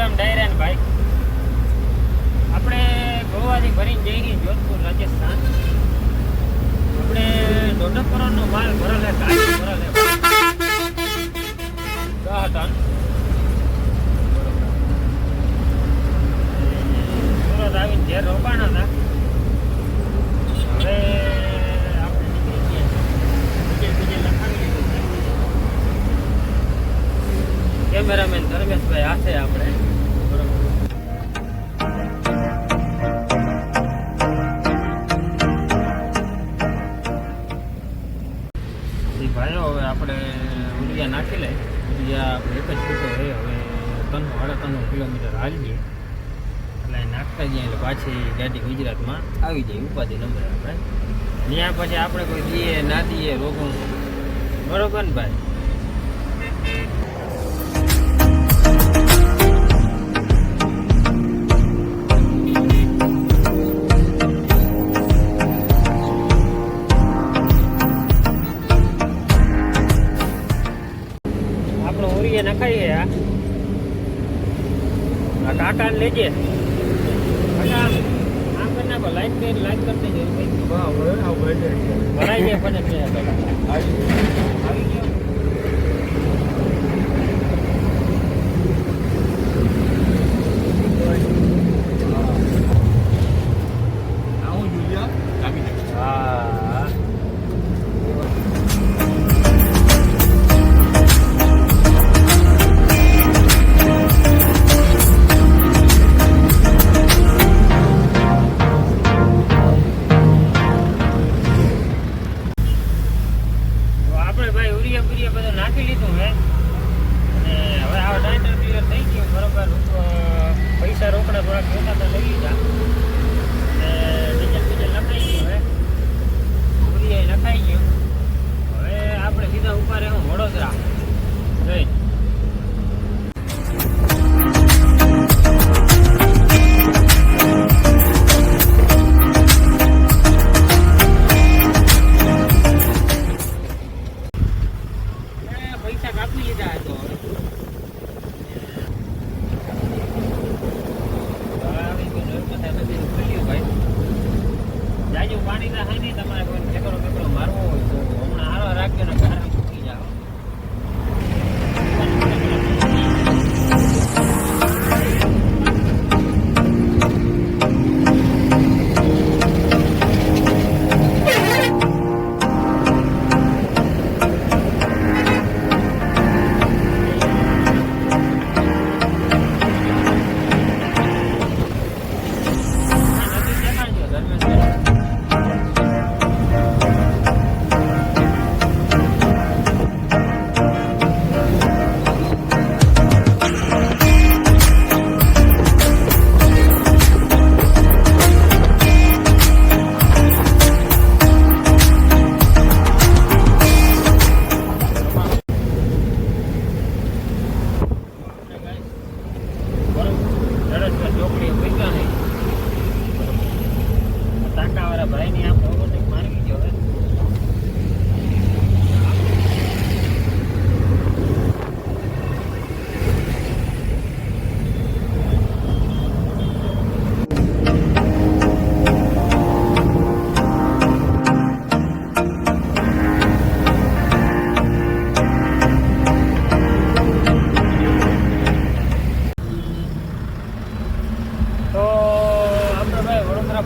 રામ ડાયરા ને ભાઈ આપણે ગોવાથી ભરીને જઈ રહી જોધપુર રાજસ્થાન. આપણે 1.5 કરોડનો માલ ભરેલ છે, ગાડી ભરેલ છે 10 ટન. સુરત આવીને ઘેર રોકાણા હતા. હવે આપણે નીકળી ગયા, બીજે લખાવી લીધું છે. કેમેરામેન ધર્મેશભાઈ હાથે આપણે ભાઈઓ. હવે આપણે ઉરિયા નાખી લઈએ. ઉરિયા એક જ ફૂટો રહે. હવે 3-3.5 કિલોમીટર હાલીએ એટલે નાખતા જઈએ એટલે પાછી ગાડી ગુજરાતમાં આવી જાય. ઉપાધિ નંબર આપણે ત્યાં પછી આપણે કોઈ દઈએ ના દઈએ રોગું. બરોબર ને ભાઈ? નખાઈએ આ કાકાને લેજે. કાકા આમ કરી નાખો, લાઈટ કરી દેજો. ભરાઈ જાય પછી આવી ગયો. હા બધું નાખી લીધું હે. અને હવે આ ટાઈટર ક્લિયર થઈ ગયું બરોબર. પૈસા રોકડા થોડાક જોતા તો લઈ લીધા. અને ડીઝલ લખાઈ ગયું હે, ઉરિયા લખાઈ ગયું. હવે આપણે સીધા ઉપર હું વડોદરા જઈ. પાણી ના થાય નહીં. તમારે કોઈ ઠેકડો મારવો હોય તો હમણાં હારો રાખજો ને ઘરે મૂકી જાઓ.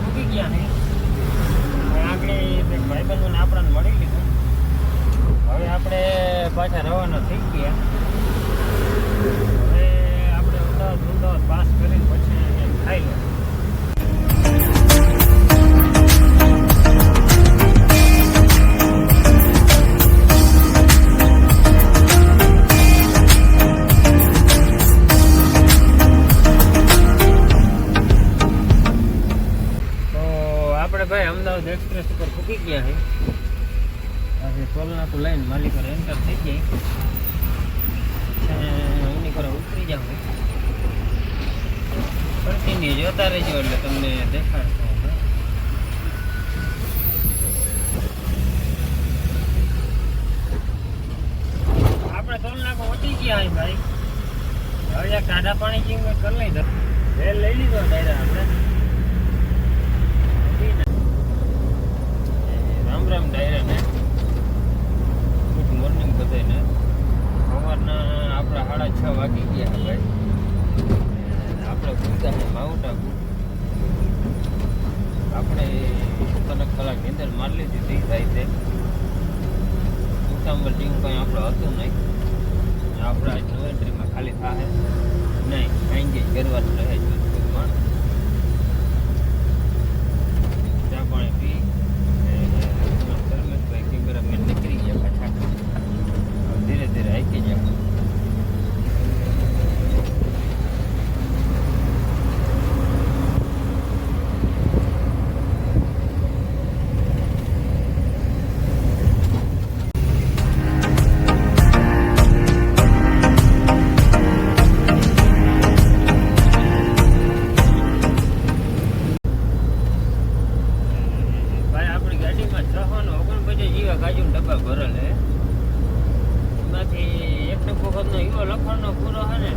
પૂકી ગયા ને આગળ ભાઈબંધોને આપણને મળી લીધું. હવે આપણે પાછા રવાના થઈ ગયા. હવે આપણે અમદાવાદ પાસ કરીને પછી ખાઈ લો. ભાઈ અમદાવાદ એક્સપ્રેસ ઉપર પૂકી ગયા છે. આજે ટોલનાકું લઈને માલિકો એન્ટર થઈ જાય. ઉની પર ઉતરી જાવ. કન્ટિન્યુ જોતા રહેજો એટલે તમને દેખાડશે. આપણે ટોલનાકું વટી ગયા ભાઈ. હવે આ કાઢા પાણી કિંગ કરી લઈ તો રેલ લઈ લીધો ડાયરા આપણે રામ રામ ડાયરા ને ગુડ મોર્નિંગ બધાને સવારના આપણા 6:30 વાગી ગયા ભાઈ આપણે પૂછતા છે માઉન્ટ આબુ આપણે 3 કલાકની અંદર મારી લીધી થાય છે ઉતામળ જેવું કંઈ આપણે હતું નહીં આપણે આજ નો એન્ટ્રીમાં ખાલી થાય નહીં એન્ગેજ કરવાનું રહે છે ટૂંકમાં ચા પાણી પી ધર્મેશભાઈ કેમેરામેન નીકળી ગયા પાછા ધીરે ધીરે હાકી જાય કાજુ ડબ્બા ભરેલ હે એમાંથી એક વખતનો ઈવો લખણનો પૂરો હે ને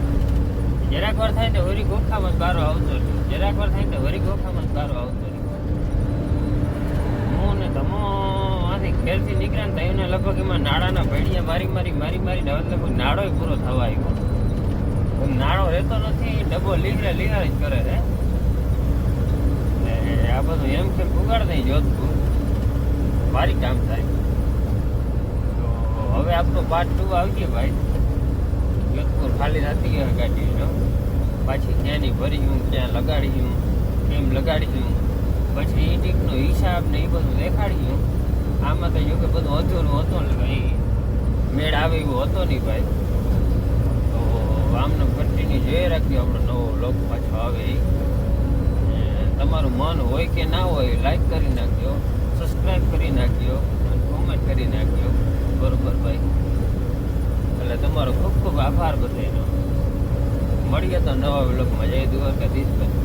જરાક વાર થાય ને વરી ગોખામાં ગારો આવતો રહ્યો જરાક વાર થાય ને વરી ગોખામાં ગારો આવતો રહ્યો હું ને ધમો આથી ઘેરથી નીકળ્યા ને તો એને લગભગ એમાં નાળાના ભેડિયા મારી હવે લગભગ નાળો પૂરો થવા આવ્યો નાળો રહેતો નથી ડબ્બો લીગડા જ કરે છે આ બધું એમ કેમ પુગાડ દઈ જોધપુર મારી કામ થાય હવે આપણો પાર્ટ 2 આવી ગયો ભાઈ જોધપુર ખાલી થતી ગયો ગાડીનો પાછી ક્યાંની ભર્યું ક્યાં લગાડ્યું કેમ લગાડ્યું પછી એ ટીકનો હિસાબ ને એ બધું દેખાડ્યું આમાં તો જો કે બધું અધૂરું હતું ને કંઈ મેળ આવે એવું હતો નહીં ભાઈ તો આમને કન્ટિન્યુ જોઈ રાખ્યું આપણો નવો લોક પાછો આવે તમારું મન હોય કે ના હોય લાઈક કરી નાખજો સબસ્ક્રાઈબ કરી નાખ્યો અને કોમેન્ટ કરી નાખ્યો બરોબર ભાઈ એટલે તમારો ખૂબ ખૂબ આભાર બધાનો મળીએ તો નવા વ્લોગમાં જય દ્વારકાધીશ ભાઈ